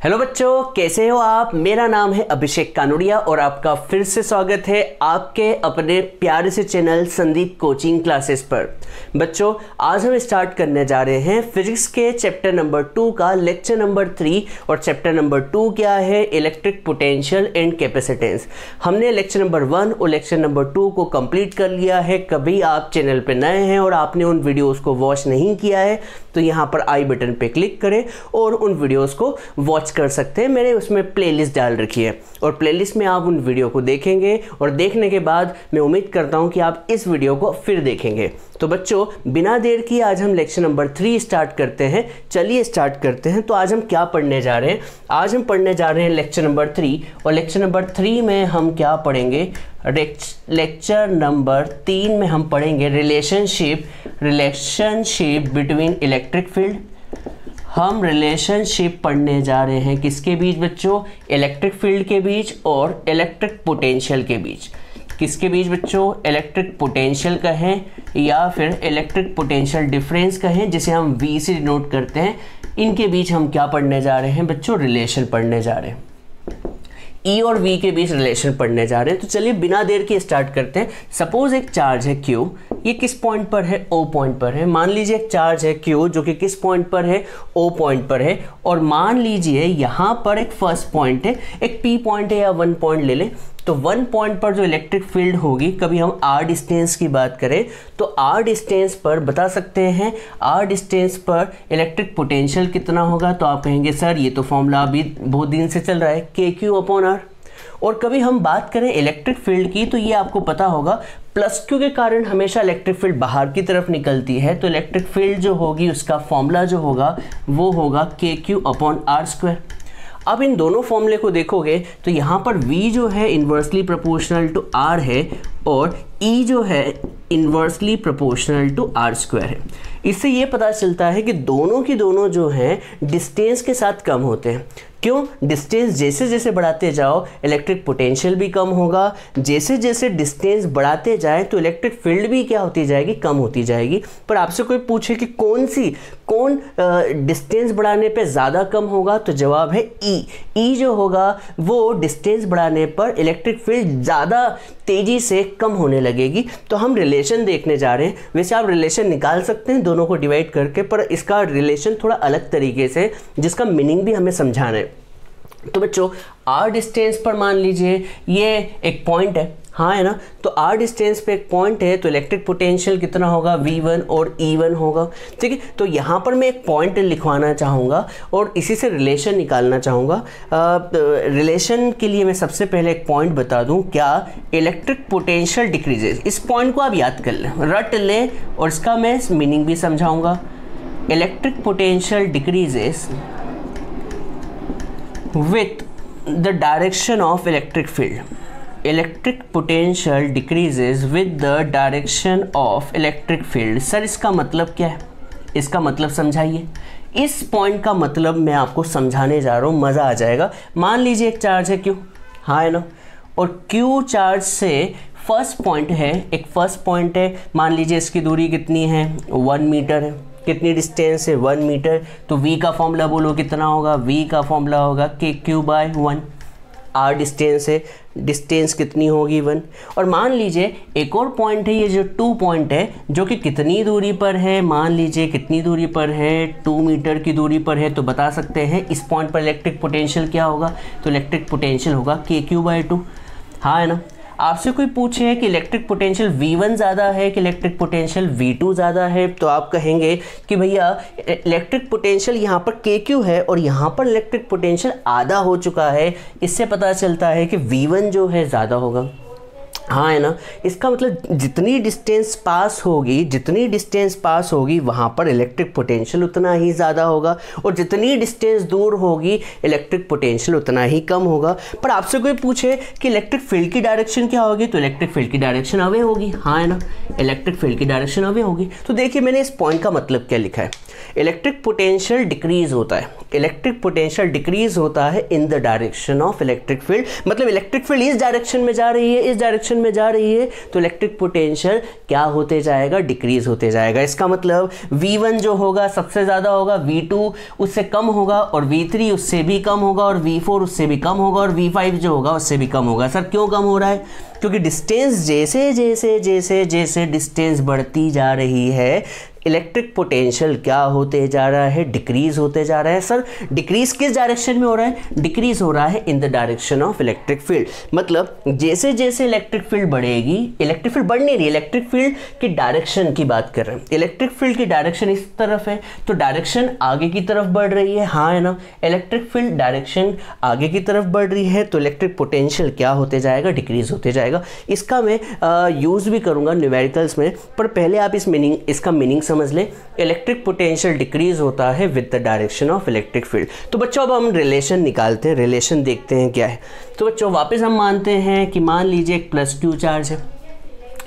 Hello बच्चों, कैसे हो आप। मेरा नाम है अभिषेक कानोड़िया और आपका फिर से स्वागत है आपके अपने प्यारे से चैनल संदीप कोचिंग क्लासेस पर। बच्चों, आज हम स्टार्ट करने जा रहे हैं फिजिक्स के चैप्टर नंबर 2 का लेक्चर नंबर 3। और चैप्टर नंबर 2 क्या है? Electric potential and capacitance. हमने लेक्चर नंबर 1 और लेक्चर नंबर 2 को कंप्लीट कर लिया है। कभी आप चैनल पर नए हैं और आपने उन वीडियोज़ को वॉच नहीं किया है तो यहाँ पर आई बटन पर क्लिक करें और उन वीडियोज़ को वॉच कर सकते हैं। मैंने उसमें प्लेलिस्ट डाल रखी है और प्लेलिस्ट में आप उन वीडियो को देखेंगे और देखने के बाद मैं उम्मीद करता हूं कि आप इस वीडियो को फिर देखेंगे। तो बच्चों, बिना देर की आज हम लेक्चर नंबर 3 स्टार्ट करते हैं। चलिए स्टार्ट करते हैं। तो आज हम क्या पढ़ने जा रहे हैं? आज हम पढ़ने जा रहे हैं लेक्चर नंबर 3 और लेक्चर नंबर 3 में हम क्या पढ़ेंगे? लेक्चर नंबर 3 में हम पढ़ेंगे रिलेशनशिप बिटवीन इलेक्ट्रिक फील्ड। हम रिलेशनशिप पढ़ने जा रहे हैं किसके बीच बच्चों? इलेक्ट्रिक फील्ड के बीच और इलेक्ट्रिक पोटेंशियल के बीच। किसके बीच बच्चों? इलेक्ट्रिक पोटेंशियल कहें या फिर इलेक्ट्रिक पोटेंशियल डिफरेंस कहें, जिसे हम V से डिनोट करते हैं। इनके बीच हम क्या पढ़ने जा रहे हैं बच्चों? रिलेशन पढ़ने जा रहे हैं। E और V के बीच रिलेशन पढ़ने जा रहे हैं। तो चलिए बिना देर के स्टार्ट करते हैं। सपोज एक चार्ज है Q, ये किस पॉइंट पर है? O पॉइंट पर है। मान लीजिए एक चार्ज है Q जो कि किस पॉइंट पर है? O पॉइंट पर है। और मान लीजिए यहाँ पर एक फर्स्ट पॉइंट है, एक P पॉइंट है या 1 पॉइंट ले लें। तो 1 पॉइंट पर जो इलेक्ट्रिक फील्ड होगी, कभी हम R डिस्टेंस की बात करें तो R डिस्टेंस पर बता सकते हैं R डिस्टेंस पर इलेक्ट्रिक पोटेंशियल कितना होगा? तो आप कहेंगे सर ये तो फॉर्मूला अभी बहुत दिन से चल रहा है, KQ/R। और कभी हम बात करें इलेक्ट्रिक फील्ड की तो ये आपको पता होगा प्लस Q के कारण हमेशा इलेक्ट्रिक फील्ड बाहर की तरफ निकलती है। तो इलेक्ट्रिक फील्ड जो होगी उसका फॉर्मूला जो होगा वो होगा KQ/R²। अब इन दोनों फॉर्मूले को देखोगे तो यहाँ पर V जो है इन्वर्सली प्रोपोर्शनल टू R है और E जो है इन्वर्सली प्रोपोर्शनल टू R² है। इससे ये पता चलता है कि दोनों की दोनों जो हैं डिस्टेंस के साथ कम होते हैं। क्यों? डिस्टेंस जैसे जैसे बढ़ाते जाओ इलेक्ट्रिक पोटेंशियल भी कम होगा। जैसे जैसे डिस्टेंस बढ़ाते जाए तो इलेक्ट्रिक फील्ड भी क्या होती जाएगी? कम होती जाएगी। पर आपसे कोई पूछे कि कौन डिस्टेंस बढ़ाने पे ज़्यादा कम होगा, तो जवाब है E जो होगा वो डिस्टेंस बढ़ाने पर इलेक्ट्रिक फील्ड ज़्यादा तेज़ी से कम होने लगेगी। तो हम रिलेशन देखने जा रहे हैं। वैसे आप रिलेशन निकाल सकते हैं दोनों को डिवाइड करके, पर इसका रिलेशन थोड़ा अलग तरीके से जिसका मीनिंग भी हमें समझाना है। तो बच्चों, R डिस्टेंस पर मान लीजिए ये एक पॉइंट है, हाँ है ना। तो R डिस्टेंस पे एक पॉइंट है तो इलेक्ट्रिक पोटेंशियल कितना होगा? V1 और E1 होगा। ठीक है, तो यहाँ पर मैं एक पॉइंट लिखवाना चाहूँगा और इसी से रिलेशन निकालना चाहूँगा। रिलेशन के लिए मैं सबसे पहले एक पॉइंट बता दूँ। क्या? Electric potential decreases. इस पॉइंट को आप याद कर लें, रट लें और इसका मैं मीनिंग भी समझाऊँगा। Electric potential decreases with the direction of electric field. Electric potential decreases with the direction of electric field. Sir इसका मतलब क्या है? इसका मतलब समझाइए। इस पॉइंट का मतलब मैं आपको समझाने जा रहा हूँ, मज़ा आ जाएगा। मान लीजिए एक चार्ज है Q, हाँ है ना, और Q चार्ज से फर्स्ट पॉइंट है, एक फर्स्ट पॉइंट है। मान लीजिए इसकी दूरी कितनी है? 1 मीटर है। कितनी डिस्टेंस है? 1 मीटर। तो V का फॉर्मूला बोलो कितना होगा? V का फॉर्मूला होगा KQ/1। R डिस्टेंस है, डिस्टेंस कितनी होगी? 1। और मान लीजिए एक और पॉइंट है, ये जो 2 पॉइंट है जो कि कितनी दूरी पर है? मान लीजिए कितनी दूरी पर है? 2 मीटर की दूरी पर है। तो बता सकते हैं इस पॉइंट पर इलेक्ट्रिक पोटेंशियल क्या होगा? तो इलेक्ट्रिक पोटेंशियल होगा KQ/2, हाँ है ना। आपसे कोई पूछे कि इलेक्ट्रिक पोटेंशियल V1 ज़्यादा है कि इलेक्ट्रिक पोटेंशियल V2 ज़्यादा है, तो आप कहेंगे कि भैया इलेक्ट्रिक पोटेंशियल यहाँ पर KQ है और यहाँ पर इलेक्ट्रिक पोटेंशियल आधा हो चुका है। इससे पता चलता है कि V1 जो है ज़्यादा होगा, हाँ है ना। इसका मतलब जितनी डिस्टेंस पास होगी वहाँ पर इलेक्ट्रिक पोटेंशियल उतना ही ज़्यादा होगा और जितनी डिस्टेंस दूर होगी इलेक्ट्रिक पोटेंशियल उतना ही कम होगा। पर आपसे कोई पूछे कि इलेक्ट्रिक फील्ड की डायरेक्शन क्या होगी, तो इलेक्ट्रिक फील्ड की डायरेक्शन अवे होगी, हाँ है ना, इलेक्ट्रिक फील्ड की डायरेक्शन अवे होगी। तो देखिए मैंने इस पॉइंट का मतलब क्या लिखा है। इलेक्ट्रिक पोटेंशियल डिक्रीज होता है, इलेक्ट्रिक पोटेंशियल डिक्रीज होता है in the direction of electric field, मतलब इलेक्ट्रिक फील्ड इस डायरेक्शन में जा रही है, इस डायरेक्शन में जा रही है, तो इलेक्ट्रिक पोटेंशियल क्या होते जाएगा, डिक्रीज होते जाएगा। इसका मतलब V1 जो होगा सबसे ज़्यादा होगा, V2 उससे कम होगा, और V3 उससे भी कम होगा, और V4 उससे भी कम होगा, और V5 जो होगा उससे भी कम होगा। सर क्यों कम हो रहा है? क्योंकि डिस्टेंस जैसे जैसे जैसे जैसे डिस्टेंस बढ़ती जा रही है, इलेक्ट्रिक पोटेंशियल क्या होते जा रहा है, डिक्रीज होते जा रहा है। सर डिक्रीज किस डायरेक्शन में हो रहा है? डिक्रीज हो रहा है in the direction of electric field. मतलब जैसे जैसे इलेक्ट्रिक फील्ड बढ़ेगी, इलेक्ट्रिक फील्ड बढ़ नहीं रही, इलेक्ट्रिक फील्ड की डायरेक्शन की बात कर रहे हैं। इलेक्ट्रिक फील्ड की डायरेक्शन इस तरफ है, तो डायरेक्शन आगे की तरफ बढ़ रही है, हाँ है ना। इलेक्ट्रिक फील्ड डायरेक्शन आगे की तरफ बढ़ रही है, तो इलेक्ट्रिक पोटेंशियल क्या होते जाएगा, डिक्रीज होते जाएगा। इसका मैं यूज़ भी करूँगा न्यूमेरिकल्स में, पर पहले आप इसका मीनिंग समझ लें। इलेक्ट्रिक पोटेंशियल डिक्रीज होता है with the direction of electric field. तो बच्चों अब हम रिलेशन निकालते हैं, रिलेशन देखते हैं क्या है। तो बच्चों वापस हम मानते हैं कि मान लीजिए एक प्लस क्यू चार्ज है,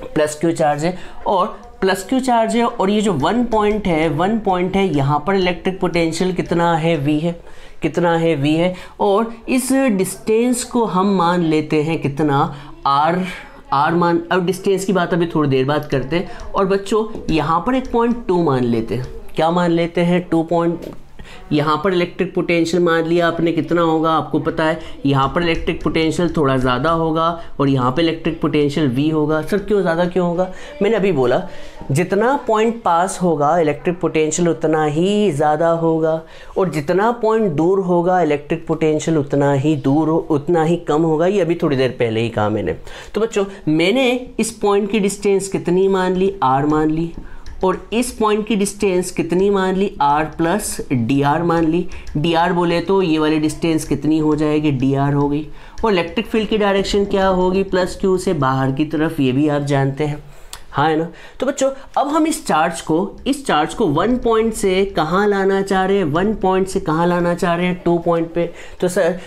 प्लस क्यू चार्ज है, और प्लस क्यू चार्ज है, और ये जो 1 पॉइंट है, यहाँ पर इलेक्ट्रिक पोटेंशियल कितना है, V है, कितना है, V है, और इस डिस्टेंस को हम मान लेते हैं कितना, R मान, अब डिस्टेंस की बात अभी थोड़ी देर बाद करते हैं। और बच्चों यहाँ पर एक पॉइंट 2 मान लेते हैं, क्या मान लेते हैं, 2 पॉइंट। यहाँ पर इलेक्ट्रिक पोटेंशियल मान लिया आपने कितना होगा, आपको पता है यहाँ पर इलेक्ट्रिक पोटेंशियल थोड़ा ज़्यादा होगा, और यहाँ पे इलेक्ट्रिक पोटेंशियल V होगा। सर क्यों ज़्यादा क्यों होगा? मैंने अभी बोला जितना पॉइंट पास होगा इलेक्ट्रिक पोटेंशियल उतना ही ज़्यादा होगा, और जितना पॉइंट दूर होगा इलेक्ट्रिक पोटेंशियल उतना ही कम होगा। ये अभी थोड़ी देर पहले ही कहा मैंने। तो बच्चों मैंने इस पॉइंट की डिस्टेंस कितनी मान ली, R मान ली, और इस पॉइंट की डिस्टेंस कितनी मान ली, R प्लस dr मान ली। dr बोले तो ये वाली डिस्टेंस कितनी हो जाएगी, dr हो गई। और इलेक्ट्रिक फील्ड की डायरेक्शन क्या होगी, प्लस q से बाहर की तरफ, ये भी आप जानते हैं, हाँ है ना। तो बच्चों अब हम इस चार्ज को 1 पॉइंट से कहाँ लाना चाह रहे हैं, 1 पॉइंट से कहाँ लाना चाह रहे हैं, 2 पॉइंट पे। तो सर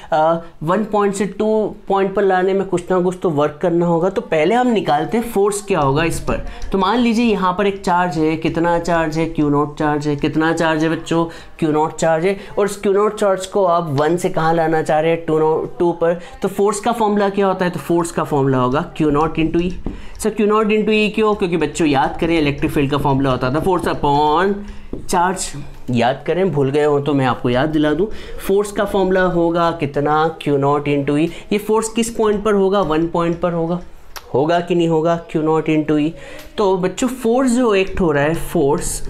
1 पॉइंट से 2 पॉइंट पर लाने में कुछ ना कुछ तो वर्क करना होगा। तो पहले हम निकालते हैं फोर्स क्या होगा इस पर। तो मान लीजिए यहाँ पर एक चार्ज है, कितना चार्ज है, Q0 चार्ज है। कितना चार्ज है बच्चों, Q0 चार्ज है, और इस Q0 चार्ज को आप 1 से कहाँ लाना चाह रहे हैं, 2 पर। तो फोर्स का फॉर्मूला क्या होता है, तो फोर्स का फॉर्मूला होगा Q0 इंटू ई। सर Q0 इंटू ई क्यों? क्योंकि बच्चों याद करें इलेक्ट्रिक फील्ड का फॉर्मूला होता था फोर्स अपॉन चार्ज। याद करें, भूल गए हो तो मैं आपको याद दिला दूं। फोर्स का फॉर्मूला होगा कितना, Q0 इंटू ई। ये फोर्स किस पॉइंट पर होगा, 1 पॉइंट पर होगा कि नहीं होगा, Q0 इंटू ई। तो बच्चों फोर्स जो एक्ट हो रहा है, force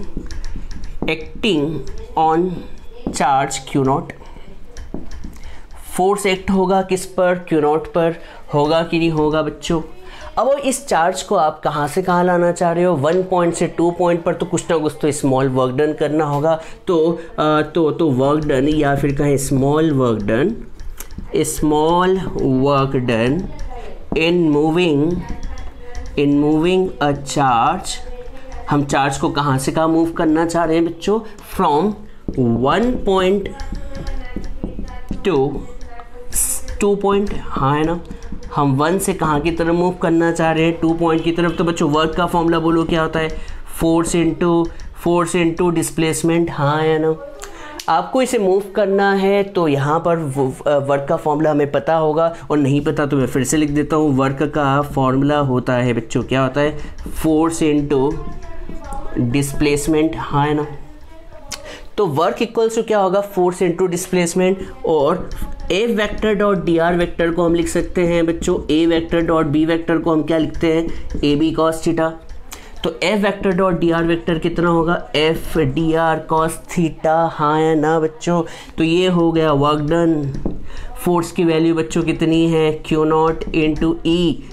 acting on charge Q0, force act होगा किस पर, Q0 पर, होगा कि नहीं होगा बच्चों। अब इस चार्ज को आप कहाँ से कहाँ लाना चाह रहे हो, 1 पॉइंट से 2 पॉइंट पर, तो कुछ ना कुछ तो स्मॉल वर्क डन करना होगा। तो वर्क डन, या फिर कहें small work done in moving a charge. हम चार्ज को कहाँ से कहाँ मूव करना चाह रहे हैं बच्चों, फ्रॉम 1 पॉइंट टू 2 पॉइंट, हाँ है ना। हम 1 से कहाँ की तरफ मूव करना चाह रहे हैं, 2 पॉइंट की तरफ। तो बच्चों वर्क का फॉर्मूला बोलो क्या होता है, फोर्स इनटू डिस्प्लेसमेंट, हाँ है ना। आपको इसे मूव करना है तो यहाँ पर वर्क का फॉर्मूला हमें पता होगा, और नहीं पता तो मैं फिर से लिख देता हूँ। वर्क का फॉर्मूला होता है बच्चों, क्या होता है, फोर्स इनटू डिस्प्लेसमेंट, हाँ है ना। तो वर्क इक्वल्स टू क्या होगा, फोर्स इनटू डिस्प्लेसमेंट। और A vector dot D R vector को हम लिख सकते हैं बच्चों, A vector dot B vector को हम क्या लिखते हैं, ए बी कॉस थीटा। तो F vector dot D R vector कितना होगा, F D R cos theta, हाँ है ना बच्चों। तो ये हो गया वर्क डन। फोर्स की वैल्यू बच्चों कितनी है, Q0 इंटू ई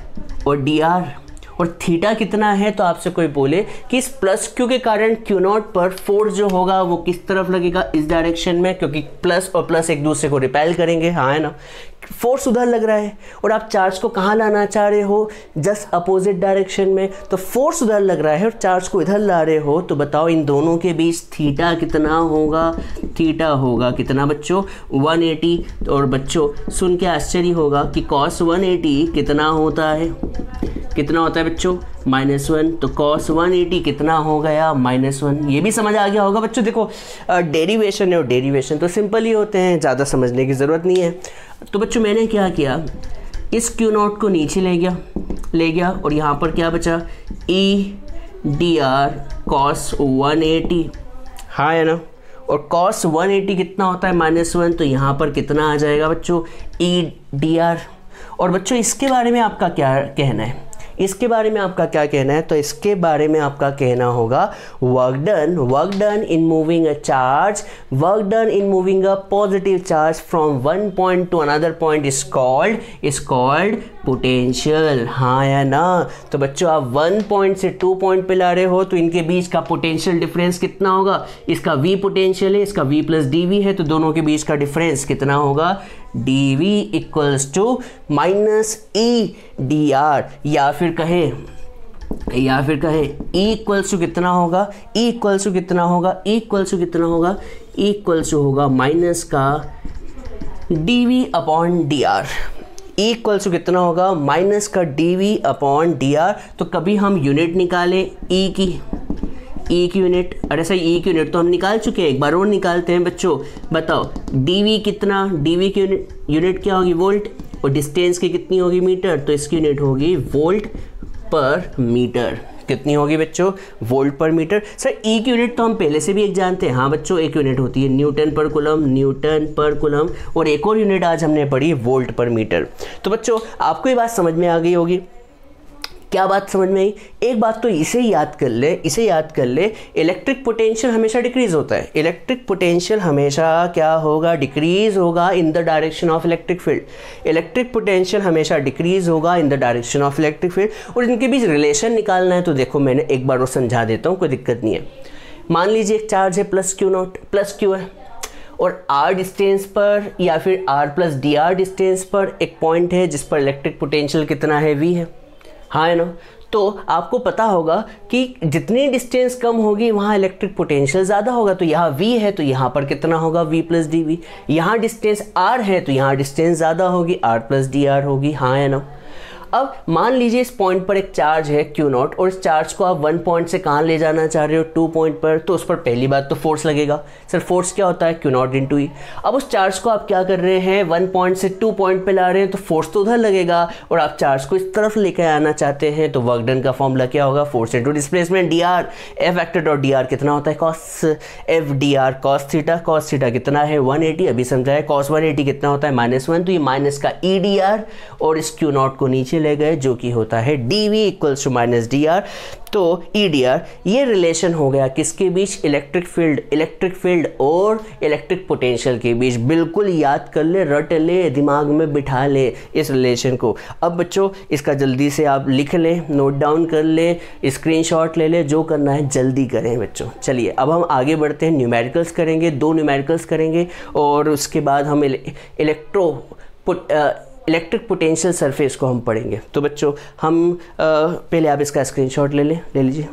और डी आर, और थीटा कितना है। तो आपसे कोई बोले कि इस प्लस क्यू के कारण Q0 पर फोर्स जो होगा वो किस तरफ लगेगा, इस डायरेक्शन में, क्योंकि प्लस और प्लस एक दूसरे को रिपेल करेंगे, हाँ है ना। फोर्स उधर लग रहा है और आप चार्ज को कहाँ लाना चाह रहे हो, जस्ट अपोजिट डायरेक्शन में। तो फोर्स उधर लग रहा है और चार्ज को इधर ला रहे हो, तो बताओ इन दोनों के बीच थीटा कितना होगा, थीटा होगा कितना बच्चों, 180। और बच्चों सुन के आश्चर्य होगा कि cos 180 कितना होता है, कितना होता है बच्चों -1, तो cos 180 कितना हो गया -1। ये भी समझ आ गया होगा बच्चों। देखो डेरिवेशन है और डेरिवेशन तो सिंपल ही होते हैं, ज़्यादा समझने की ज़रूरत नहीं है। तो बच्चों मैंने क्या किया, इस Q0 को नीचे ले गया और यहाँ पर क्या बचा, ई डी आर cos 180, हाँ है ना। और cos 180 कितना होता है -1, तो यहाँ पर कितना आ जाएगा बच्चों, ई डी आर। और बच्चों इसके बारे में आपका क्या कहना है, इसके बारे में आपका क्या कहना है, तो इसके बारे में आपका कहना होगा work done in moving a charge, work done in moving a positive charge from one point two another point is called potential, हाँ या ना। तो बच्चों आप 1 पॉइंट से 2 पॉइंट पे ला रहे हो तो इनके बीच का पोटेंशियल डिफरेंस कितना होगा, इसका v पोटेंशियल है, इसका v प्लस डी वी है, तो दोनों के बीच का डिफरेंस कितना होगा, D V equals to minus E D R, या फिर कहें E इक्वल्स टू कितना होगा, E इक्वल्स टू कितना होगा, E इक्वल्स टू कितना होगा, E इक्वल्स टू होगा माइनस का D V upon D R. E equals to कितना होगा, माइनस का D V upon D R. तो कभी हम यूनिट निकालें E की यूनिट, अरे सही E की यूनिट तो हम निकाल चुके हैं, एक बार और निकालते हैं बच्चों। बताओ dv कितना, dv की यूनिट क्या होगी, वोल्ट, और डिस्टेंस की कितनी होगी, मीटर, तो इसकी यूनिट होगी वोल्ट पर मीटर। कितनी होगी बच्चों, वोल्ट पर मीटर। सर E की यूनिट तो हम पहले से भी एक जानते हैं, हाँ बच्चों एक यूनिट होती है न्यूटन पर कुलम, और एक और यूनिट आज हमने पढ़ी वोल्ट पर मीटर। तो बच्चों आपको ये बात समझ में आ गई होगी। क्या बात समझ में आई, एक बात तो इसे याद कर ले, इलेक्ट्रिक पोटेंशियल हमेशा डिक्रीज होता है, इलेक्ट्रिक पोटेंशियल हमेशा क्या होगा, डिक्रीज होगा in the direction of electric field, electric potential हमेशा डिक्रीज होगा in the direction of electric field. और इनके बीच रिलेशन निकालना है तो देखो मैंने एक बार और समझा देता हूँ, कोई दिक्कत नहीं है। मान लीजिए एक चार्ज है प्लस क्यू है, और r डिस्टेंस पर या फिर r plus D R distance पर एक पॉइंट है जिस पर इलेक्ट्रिक पोटेंशियल कितना है, v है, हाँ है ना। तो आपको पता होगा कि जितनी डिस्टेंस कम होगी वहाँ इलेक्ट्रिक पोटेंशियल ज़्यादा होगा। तो यहाँ v है तो यहाँ पर कितना होगा, v प्लस डी वी। यहाँ डिस्टेंस r है तो यहाँ डिस्टेंस ज़्यादा होगी, r प्लस डी आर होगी, हाँ है ना। अब मान लीजिए इस पॉइंट पर एक चार्ज है Q0 और इस चार्ज को आप 1 पॉइंट से कहाँ ले जाना चाह रहे हो, 2 पॉइंट पर, तो उस पर पहली बात तो फोर्स लगेगा। सर फोर्स क्या होता है, Q0 इंटू ई। अब उस चार्ज को आप क्या कर रहे हैं, 1 पॉइंट से 2 पॉइंट पे ला रहे हैं, तो फोर्स तो उधर लगेगा, और आप चार्ज को इस तरफ लेकर आना चाहते हैं, तो वर्क डन का फॉर्मूला क्या होगा, force into displacement D R. F vector dot D are कितना होता है, cos F D R cos theta कितना है 180, अभी समझाया। कॉस 180 कितना होता है -1, तो ये माइनस का ई डी आर, और इस Q0 को नीचे ले गए जो कि होता है dv equals to minus D R. तो ई डी आर ये रिलेशन हो गया किसके बीच, इलेक्ट्रिक फील्ड और इलेक्ट्रिक पोटेंशियल के बीच। बिल्कुल याद कर ले, रट ले, दिमाग में बिठा ले इस रिलेशन को। अब बच्चों इसका जल्दी से आप लिख लें, नोट डाउन कर ले, स्क्रीनशॉट ले ले, जो करना है जल्दी करें बच्चों। चलिए अब हम आगे बढ़ते हैं, न्यूमेरिकल्स करेंगे, 2 न्यूमेरिकल्स करेंगे, और उसके बाद हम इलेक्ट्रिक पोटेंशियल सरफेस को हम पढ़ेंगे। तो बच्चों हम पहले आप इसका स्क्रीनशॉट ले लीजिए।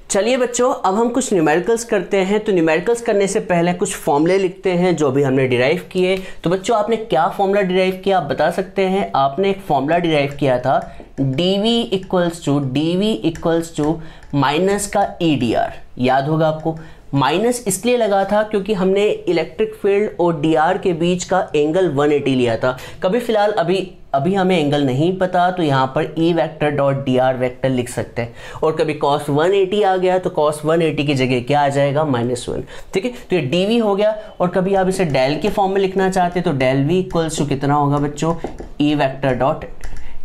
चलिए बच्चों अब हम कुछ न्यूमेरिकल्स करते हैं। तो न्यूमेरिकल्स करने से पहले कुछ फॉर्मूले लिखते हैं जो भी हमने डिराइव किए। तो बच्चों आपने क्या फॉर्मूला डिराइव किया आप बता सकते हैं। आपने एक फॉर्मूला डिराइव किया था dv इक्वल्स टू माइनस का ई डी आर, याद होगा आपको। माइनस इसलिए लगा था क्योंकि हमने इलेक्ट्रिक फील्ड और डी आर के बीच का एंगल 180 लिया था। कभी फिलहाल अभी हमें एंगल नहीं पता तो यहाँ पर ई vector dot D R vector लिख सकते हैं, और कभी cos 180 आ गया तो cos 180 की जगह क्या आ जाएगा -1, ठीक है। तो ये dv हो गया, और कभी आप इसे डेल के फॉर्म में लिखना चाहते हैं तो डेल v इक्वल्स टू कितना होगा बच्चों, E vector dot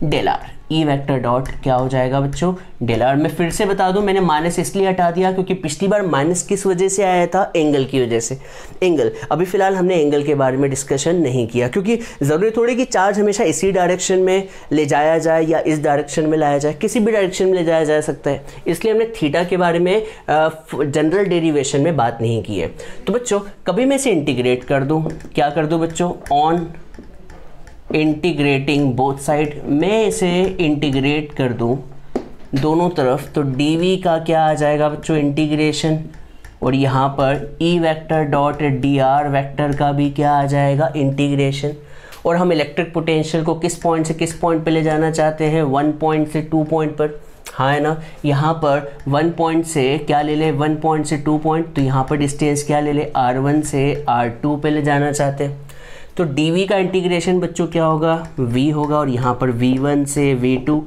del R. E vector dot क्या हो जाएगा बच्चों, डेल आर। मैं फिर से बता दूं मैंने माइनस इसलिए हटा दिया क्योंकि पिछली बार माइनस किस वजह से आया था, एंगल की वजह से। एंगल, अभी फिलहाल हमने एंगल के बारे में डिस्कशन नहीं किया क्योंकि ज़रूरी थोड़ी कि चार्ज हमेशा इसी डायरेक्शन में ले जाया जाए या इस डायरेक्शन में लाया जाए, किसी भी डायरेक्शन में ले जाया जा सकता है। इसलिए हमने थीटा के बारे में जनरल डेरिवेशन में बात नहीं की है। तो बच्चों कभी मैं इसे इंटीग्रेट कर दूँ, क्या कर दूँ बच्चों, ऑन इंटीग्रेटिंग बोथ साइड, मैं इसे इंटीग्रेट कर दूं दोनों तरफ, तो dv का क्या आ जाएगा बच्चों, इंटीग्रेशन, और यहाँ पर ई vector dot D R vector का भी क्या आ जाएगा, इंटीग्रेशन। और हम इलेक्ट्रिक पोटेंशियल को किस पॉइंट से किस पॉइंट पे ले जाना चाहते हैं, 1 पॉइंट से 2 पॉइंट पर, हाँ है ना। यहाँ पर 1 पॉइंट से क्या ले ले, 1 पॉइंट से 2 पॉइंट, तो यहाँ पर डिस्टेंस क्या ले ले, R1 से R2 पे ले जाना चाहते हैं। तो dv का इंटीग्रेशन बच्चों क्या होगा, v होगा, और यहाँ पर v1 से v2,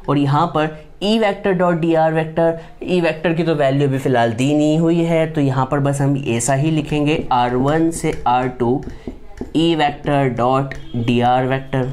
और यहाँ पर ई vector dot D R vector, E vector की तो वैल्यू अभी फ़िलहाल दी नहीं हुई है, तो यहाँ पर बस हम ऐसा ही लिखेंगे, R1 से R2 ई vector dot D R vector.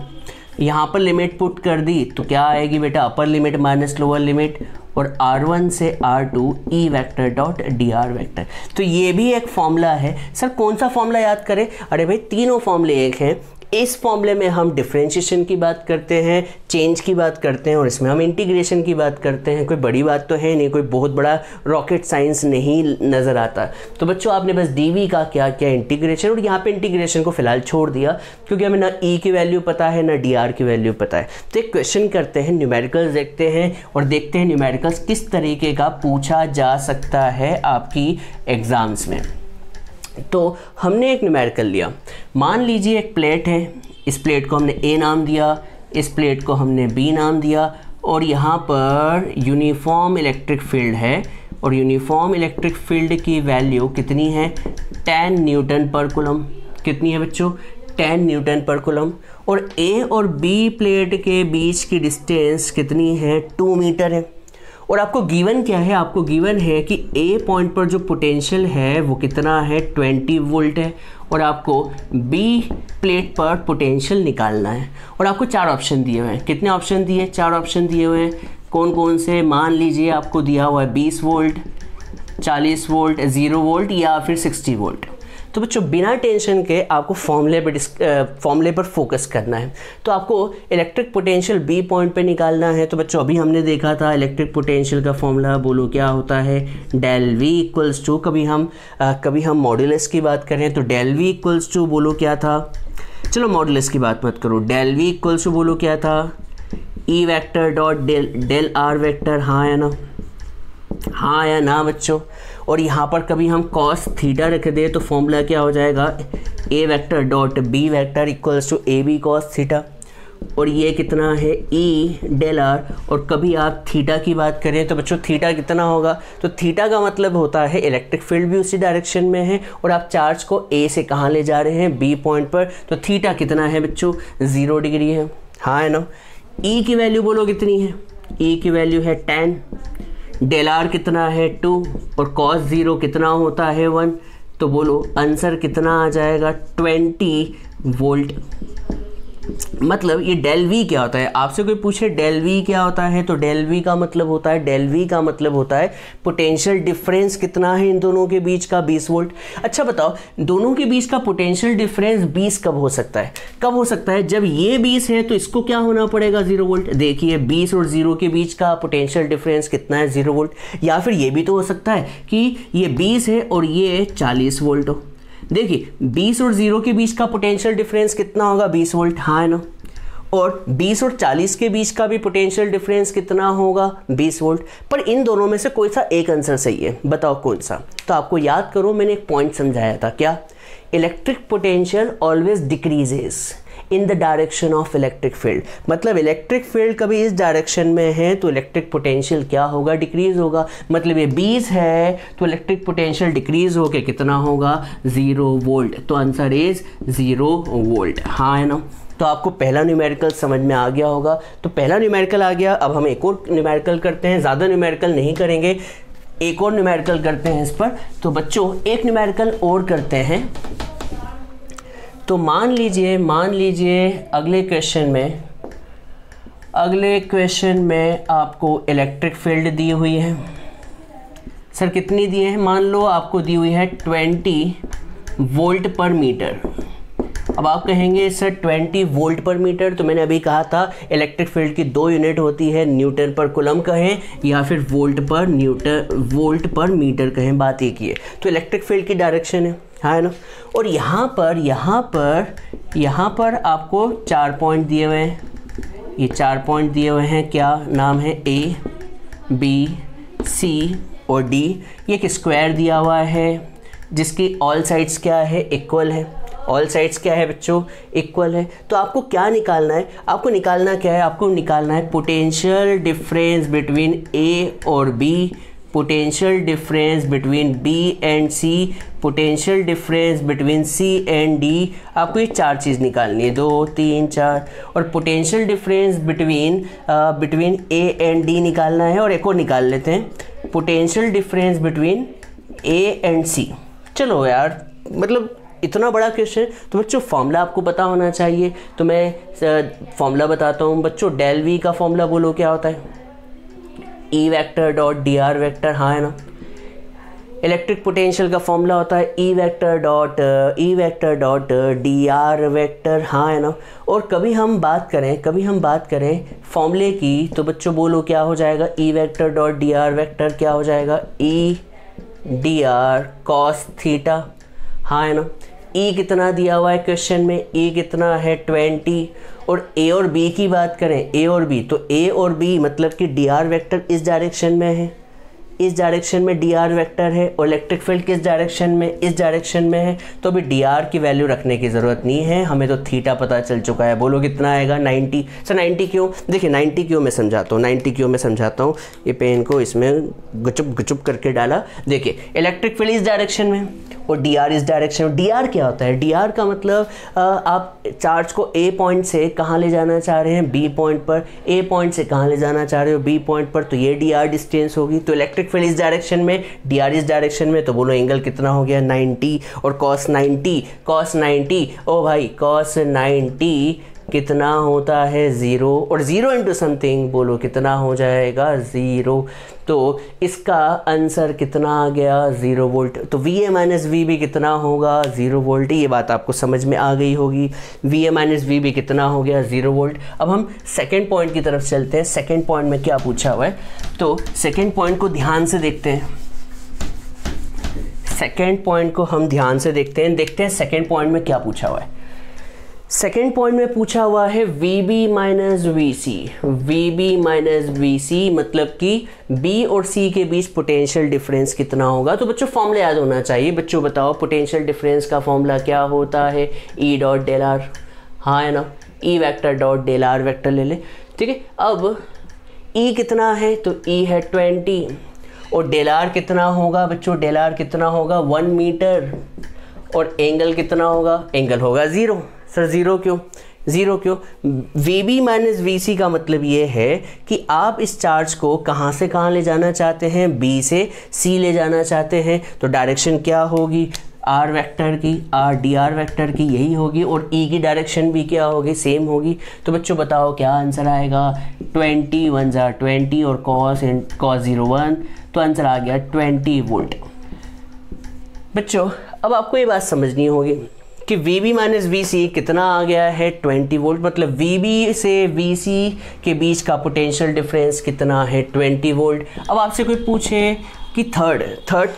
यहाँ पर लिमिट पुट कर दी तो क्या आएगी बेटा, upper limit minus lower limit, और R1 से R2 ई vector dot D R vector. तो ये भी एक फॉर्मूला है। सर कौन सा फॉर्मूला याद करें, अरे भाई तीनों फॉर्मूले एक हैं। इस फॉर्मूले में हम डिफरेंशिएशन की बात करते हैं, चेंज की बात करते हैं, और इसमें हम इंटीग्रेशन की बात करते हैं। कोई बड़ी बात तो है नहीं, कोई बहुत बड़ा रॉकेट साइंस नहीं नज़र आता। तो बच्चों आपने बस dv का क्या किया, इंटीग्रेशन, और यहाँ पे इंटीग्रेशन को फिलहाल छोड़ दिया क्योंकि हमें ना e की वैल्यू पता है ना dr की वैल्यू पता है। तो एक क्वेश्चन करते हैं, न्यूमेरिकल्स देखते हैं और देखते हैं न्यूमेरिकल्स किस तरीके का पूछा जा सकता है आपकी एग्ज़ाम्स में। तो हमने एक न्यूमेरिकल लिया, मान लीजिए एक प्लेट है, इस प्लेट को हमने A नाम दिया, इस प्लेट को हमने B नाम दिया, और यहाँ पर यूनिफॉर्म इलेक्ट्रिक फील्ड है, और यूनिफॉर्म इलेक्ट्रिक फील्ड की वैल्यू कितनी है, 10 न्यूटन पर कूलम। कितनी है बच्चों, 10 न्यूटन पर कूलम। और A और B प्लेट के बीच की डिस्टेंस कितनी है, 2 मीटर है। और आपको गिवन क्या है, आपको गिवन है कि A पॉइंट पर जो पोटेंशियल है वो कितना है, 20 वोल्ट है, और आपको B प्लेट पर पोटेंशियल निकालना है। और आपको 4 ऑप्शन दिए हुए हैं। कितने ऑप्शन दिए, 4 ऑप्शन दिए हुए हैं। कौन कौन से, मान लीजिए आपको दिया हुआ है 20 वोल्ट, 40 वोल्ट, 0 वोल्ट या फिर 60 वोल्ट। तो बच्चों बिना टेंशन के आपको फॉर्मूले पर फोकस करना है। तो आपको इलेक्ट्रिक पोटेंशियल बी पॉइंट पे निकालना है। तो बच्चों अभी हमने देखा था इलेक्ट्रिक पोटेंशियल का फॉर्मूला, बोलो क्या होता है, डेल वी इक्वल्स टू, कभी हम मॉड्यूलस की बात करें तो डेल वी इक्वल्स टू बोलो क्या था, चलो मॉड्यूलस की बात मत करो, डेल वी इक्वल्स टू बोलो क्या था, E vector dot del R vector, हाँ या ना, हाँ या ना बच्चों। और यहाँ पर कभी हम कॉस थीटा रख दे तो फॉर्मूला क्या हो जाएगा, A vector dot B vector equals to A B cos theta, और ये कितना है ई डेल आर। और कभी आप थीटा की बात करें तो बच्चों थीटा कितना होगा, तो थीटा का मतलब होता है इलेक्ट्रिक फील्ड भी उसी डायरेक्शन में है और आप चार्ज को ए से कहाँ ले जा रहे हैं, बी पॉइंट पर। तो थीटा कितना है बच्चों, 0 डिग्री है, हाँ है ना। ई की वैल्यू बोलो कितनी है, ई की वैल्यू है 10, डेल आर कितना है 2, और कॉस 0 कितना होता है 1। तो बोलो आंसर कितना आ जाएगा, 20 वोल्ट। मतलब ये डेल वी क्या होता है, आपसे कोई पूछे डेल वी क्या होता है, तो डेल वी का मतलब होता है, डेल वी का मतलब होता है पोटेंशियल डिफरेंस कितना है इन दोनों के बीच का, 20 वोल्ट। अच्छा बताओ दोनों के बीच का पोटेंशियल डिफरेंस 20 कब हो सकता है, कब हो सकता है, जब ये 20 है तो इसको क्या होना पड़ेगा, 0 वोल्ट। देखिए 20 और 0 के बीच का पोटेंशियल डिफरेंस कितना है, 0 वोल्ट। या फिर ये भी तो हो सकता है कि ये 20 है और ये 40 वोल्ट हो। देखिए 20 और 0 के बीच का पोटेंशियल डिफरेंस कितना होगा, 20 वोल्ट, हाँ है ना। और 20 और 40 के बीच का भी पोटेंशियल डिफरेंस कितना होगा, 20 वोल्ट। पर इन दोनों में से कोई सा एक आंसर सही है, बताओ कौन सा। तो आपको याद करो मैंने एक पॉइंट समझाया था, क्या, electric potential always decreases in the direction of electric field. मतलब इलेक्ट्रिक फील्ड कभी इस डायरेक्शन में है तो इलेक्ट्रिक पोटेंशियल क्या होगा, डिक्रीज होगा। मतलब ये 20 है तो इलेक्ट्रिक पोटेंशियल डिक्रीज होकर कितना होगा, 0 वोल्ट। तो आंसर इज 0 वोल्ट, हाँ है ना। तो आपको पहला न्यूमेरिकल समझ में आ गया होगा। तो पहला न्यूमेरिकल आ गया, अब हम एक और न्यूमेरिकल करते हैं, ज़्यादा न्यूमेरिकल नहीं करेंगे, एक और न्यूमेरिकल करते हैं इस पर। तो बच्चों एक न्यूमेरिकल और करते हैं। तो मान लीजिए अगले क्वेश्चन में आपको इलेक्ट्रिक फील्ड दी हुई है। सर कितनी दी है, मान लो आपको दी हुई है 20 वोल्ट पर मीटर। अब आप कहेंगे सर 20 वोल्ट पर मीटर, तो मैंने अभी कहा था इलेक्ट्रिक फील्ड की 2 यूनिट होती है, न्यूटन पर कूलम कहें या फिर वोल्ट पर मीटर कहें, बात एक ही है। तो इलेक्ट्रिक फील्ड की डायरेक्शन है, हाँ है ना। और यहाँ पर आपको 4 पॉइंट दिए हुए हैं, ये 4 पॉइंट दिए हुए हैं, क्या नाम है, A, B, C और D। ये एक स्क्वायर दिया हुआ है जिसकी ऑल साइड्स क्या है, इक्वल है। ऑल साइड्स क्या है बच्चों, इक्वल है। तो आपको क्या निकालना है, आपको निकालना क्या है, आपको निकालना है पोटेंशियल डिफरेंस बिटवीन ए और B, potential difference between B and C, potential difference between C and D. आपको ये 4 चीज़ निकालनी है, 2 3 4, और potential difference between A and D निकालना है। और एक और निकाल लेते हैं, potential difference between A and C. चलो यार, मतलब इतना बड़ा क्वेश्चन, तो बच्चों फॉर्मूला आपको पता होना चाहिए। तो मैं फॉर्मूला बताता हूँ बच्चों। डेल वी का फॉर्मूला बोलो क्या होता है, ई vector dot D R vector, हाँ है ना। इलेक्ट्रिक पोटेंशियल का फॉर्मूला होता है ई vector dot D R vector, हाँ है ना। और कभी हम बात करें फॉर्मूले की, तो बच्चों बोलो क्या हो जाएगा, ई vector dot D R vector क्या हो जाएगा, ई डी आर कॉस थीटा, हाँ है ना। ई कितना दिया हुआ है क्वेश्चन में, ई कितना है 20। और ए और बी की बात करें, ए और बी, तो ए और बी मतलब कि डी आर वेक्टर इस डायरेक्शन में है, इस डायरेक्शन में डी आर वेक्टर है, और इलेक्ट्रिक फील्ड किस डायरेक्शन में, इस डायरेक्शन में है। तो अभी डी आर की वैल्यू रखने की ज़रूरत नहीं है, हमें तो थीटा पता चल चुका है। बोलो कितना आएगा, 90। सर 90 क्यों, देखिए 90 क्यों मैं समझाता हूँ। ये पेन को इसमें गुचुप करके डाला। देखिए इलेक्ट्रिक फील्ड इस डायरेक्शन में और डी आर इस डायरेक्शन में। डी आर क्या होता है, डी आर का मतलब आप चार्ज को ए पॉइंट से कहाँ ले जाना चाह रहे हैं, बी पॉइंट पर, ए पॉइंट से कहाँ ले जाना चाह रहे हो, बी पॉइंट पर, तो ये डी आर डिस्टेंस होगी। तो इलेक्ट्रिक फील्ड इस डायरेक्शन में, डी आर इस डायरेक्शन में, तो बोलो एंगल कितना हो गया 90। और कॉस 90, ओ भाई कॉस 90 कितना होता है 0, और 0 इंटू समथिंग, बोलो कितना हो जाएगा 0। तो इसका आंसर कितना आ गया 0 वोल्ट। तो V A minus V B कितना होगा 0 वोल्ट। ये बात आपको समझ में आ गई होगी। V A minus V B कितना हो गया 0 वोल्ट। अब हम सेकेंड पॉइंट की तरफ चलते हैं। सेकेंड पॉइंट में क्या पूछा हुआ है, तो सेकेंड पॉइंट को ध्यान से देखते हैं। सेकेंड पॉइंट को हम ध्यान से देखते हैं सेकेंड पॉइंट में क्या पूछा हुआ है। सेकेंड पॉइंट में पूछा हुआ है वी बी माइनस वी सी, मतलब कि बी और सी के बीच पोटेंशियल डिफरेंस कितना होगा। तो बच्चों फॉर्मूला याद होना चाहिए। बच्चों बताओ पोटेंशियल डिफरेंस का फॉर्मूला क्या होता है, ई डॉट डेल आर, हाँ है ना। E vector dot del R vector ले ले, ठीक है। अब ई कितना है, तो ई है 20, और डेल आर कितना होगा बच्चों, डेल आर कितना होगा 1 मीटर, और एंगल कितना होगा, एंगल होगा 0। सर 0 क्यों, वी बी माइनस वी सी का मतलब ये है कि आप इस चार्ज को कहाँ से कहाँ ले जाना चाहते हैं, बी से सी ले जाना चाहते हैं। तो डायरेक्शन क्या होगी, आर वेक्टर की, आर डी आर वेक्टर की यही होगी, और ई की डायरेक्शन भी क्या होगी, सेम होगी। तो बच्चों बताओ क्या आंसर आएगा, 20 1 जार 20, और cos 0 1, तो आंसर आ गया 20 वोल्ट। बच्चों अब आपको ये बात समझनी होगी कि वी बी माइनस वी सी कितना आ गया है 20 वोल्ट, मतलब वी बी से वी सी के बीच का पोटेंशियल डिफरेंस कितना है 20 वोल्ट। अब आपसे कोई पूछे कि थर्ड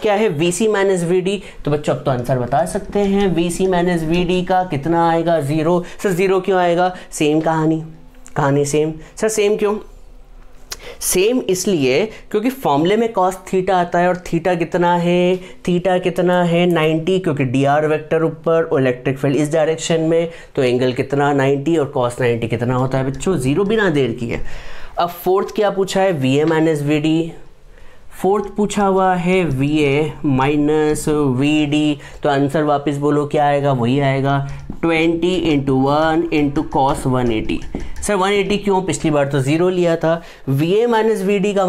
क्या है, V C minus V D, तो बच्चों अब तो आंसर बता सकते हैं। V C minus V D का कितना आएगा 0। सर 0 क्यों आएगा, सेम कहानी सेम। सर सेम क्यों, सेम इसलिए क्योंकि फॉर्मूले में cos थीटा आता है, और थीटा कितना है 90, क्योंकि डी आर वेक्टर ऊपर और इलेक्ट्रिक फील्ड इस डायरेक्शन में, तो एंगल कितना 90, और cos 90 कितना होता है बच्चों 0, बिना देर किए। अब फोर्थ क्या पूछा है, V A minus V D. Fourth पूछा हुआ है V A minus V D, तो आंसर वापस बोलो क्या आएगा, वही आएगा 20 इंटू 1 इंटू कॉस 180। सर 180 क्यों, पिछली बार तो 0 लिया था। V A minus V D का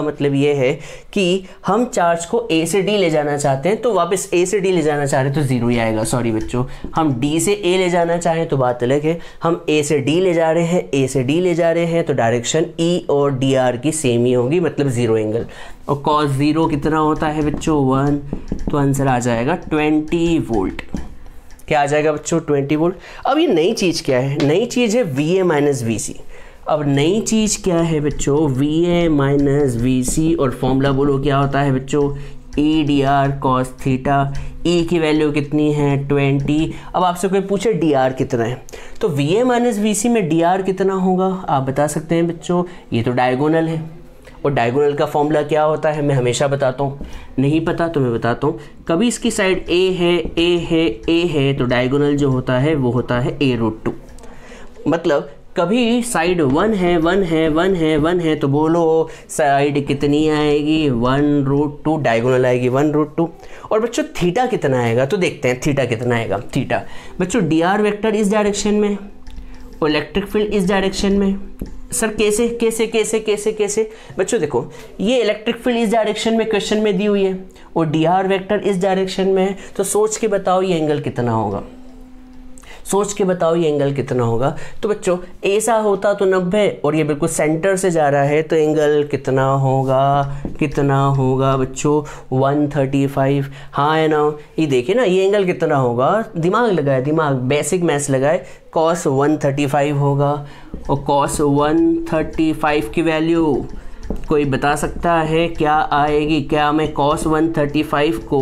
मतलब ये है, कि हम चार्ज को ए से डी ले जाना चाहते हैं, तो वापस ए से डी ले जाना चाह रहे हैं तो 0 ही आएगा। सॉरी बच्चों, हम डी से ए ले जाना चाहें तो बात अलग है। हम ए से डी ले जा रहे हैं, तो डायरेक्शन ई और डी आर की सेम ही होगी, मतलब 0 एंगल। और cos 0 कितना होता है बच्चों 1, तो आंसर आ जाएगा 20 वोल्ट। क्या आ जाएगा बच्चों 20 वोल्ट। अब ये नई चीज़ क्या है, नई चीज़ है V A minus V C. अब नई चीज़ क्या है बच्चों, V A minus V C, और फॉर्मूला बोलो क्या होता है बच्चों, E D R cos theta. E की वैल्यू कितनी है 20। अब आपसे कोई पूछे डी आर कितना है, तो वी ए माइनस वी सी में डी आर कितना होगा, आप बता सकते हैं बच्चों, ये तो डायगोनल है, और डायगोनल का फॉर्मूला क्या होता है मैं हमेशा बताता हूँ, नहीं पता तो मैं बताता हूँ। कभी इसकी साइड ए है, ए है, ए है, तो डायगोनल जो होता है वो होता है a√2। मतलब कभी साइड 1 है, 1 है, 1 है, 1 है, तो बोलो साइड कितनी आएगी 1√2, डायगोनल आएगी 1√2। और बच्चों थीटा कितना आएगा तो देखते हैं थीटा कितना आएगा। थीटा बच्चों dr वेक्टर इस डायरेक्शन में और इलेक्ट्रिक फील्ड इस डायरेक्शन में। सर कैसे कैसे कैसे कैसे कैसे? बच्चों देखो ये इलेक्ट्रिक फील्ड इस डायरेक्शन में क्वेश्चन में दी हुई है और dr वेक्टर इस डायरेक्शन में है, तो सोच के बताओ ये एंगल कितना होगा, सोच के बताओ ये एंगल कितना होगा। तो बच्चों ऐसा होता तो 90 और ये बिल्कुल सेंटर से जा रहा है, तो एंगल कितना होगा, कितना होगा बच्चों 135। हाँ है ना, ये देखिए ना ये एंगल कितना होगा, दिमाग लगाए, दिमाग बेसिक मैथ्स लगाए, cos 135 होगा। और cos 135 की वैल्यू कोई बता सकता है क्या आएगी? क्या मैं cos 135 को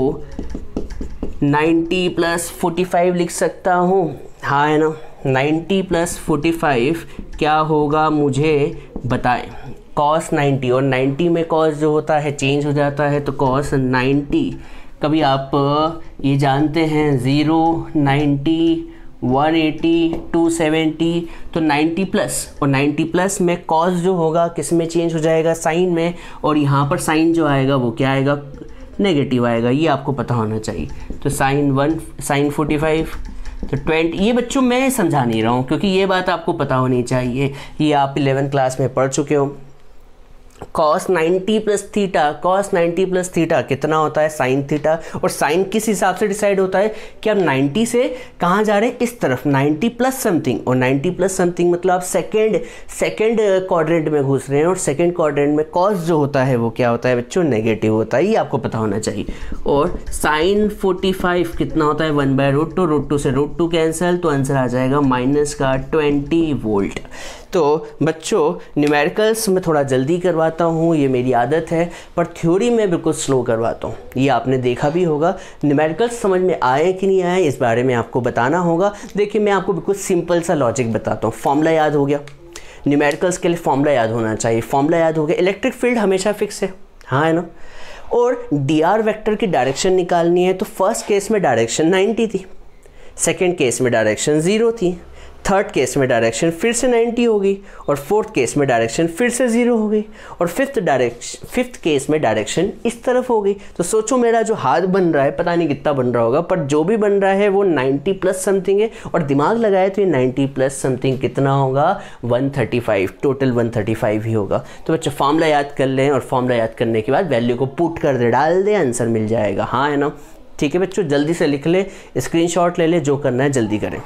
90 + 45 लिख सकता हूँ? हाँ है ना, 90 + 45 क्या होगा मुझे बताएं। cos 90 और 90 में cos जो होता है चेंज हो जाता है, तो cos 90 कभी आप ये जानते हैं 0, 90, 180, 270, तो 90 प्लस और 90 प्लस में cos जो होगा किस में चेंज हो जाएगा, साइन में, और यहाँ पर साइन जो आएगा वो क्या आएगा, नेगेटिव आएगा, ये आपको पता होना चाहिए। तो sin 45 तो 20, ये बच्चों मैं समझा नहीं रहा हूँ क्योंकि ये बात आपको पता होनी चाहिए, ये आप 11th क्लास में पढ़ चुके हो। cos 90 + थीटा, cos 90 + थीटा कितना होता है sin थीटा, और sin किस हिसाब से डिसाइड होता है कि आप 90 से कहाँ जा रहे हैं, इस तरफ 90 + समथिंग, और 90 + समथिंग मतलब आप सेकेंड क्वाड्रेंट में घुस रहे हैं, और सेकेंड क्वाड्रेंट में cos जो होता है वो क्या होता है बच्चों, नेगेटिव होता है, ये आपको पता होना चाहिए। और sin 45 कितना होता है 1/√2, √2 से √2 कैंसिल, तो आंसर आ जाएगा -20 वोल्ट। तो बच्चों न्यूमेरिकल्स में थोड़ा जल्दी करवाता हूँ, ये मेरी आदत है, पर थ्योरी में बिल्कुल स्लो करवाता हूँ, ये आपने देखा भी होगा। न्यूमेरिकल्स समझ में आए कि नहीं आए इस बारे में आपको बताना होगा। देखिए मैं आपको बिल्कुल सिंपल सा लॉजिक बताता हूँ। फॉर्मूला याद हो गया, न्यूमेरिकल्स के लिए फॉर्मूला याद होना चाहिए, फॉर्मूला याद हो गया। इलेक्ट्रिक फील्ड हमेशा फिक्स है, हाँ है ना, और dr वेक्टर की डायरेक्शन निकालनी है, तो फर्स्ट केस में डायरेक्शन 90 थी, सेकेंड केस में डायरेक्शन 0 थी, थर्ड केस में डायरेक्शन फिर से 90 होगी, और फोर्थ केस में डायरेक्शन फिर से 0 हो गई, और फिफ्थ केस में डायरेक्शन इस तरफ हो गई। तो सोचो मेरा जो हाथ बन रहा है पता नहीं कितना बन रहा होगा, पर जो भी बन रहा है वो 90 + समथिंग है, और दिमाग लगाए तो ये 90 + समथिंग कितना होगा 135, टोटल 135 ही होगा। तो बच्चों फॉर्मूला याद कर लें, और फॉर्मूला याद करने के बाद वैल्यू को पुट कर दे, डाल दे, आंसर मिल जाएगा। हाँ है ना, ठीक है बच्चों, जल्दी से लिख ले, स्क्रीनशॉट ले ले, जो करना है जल्दी करें।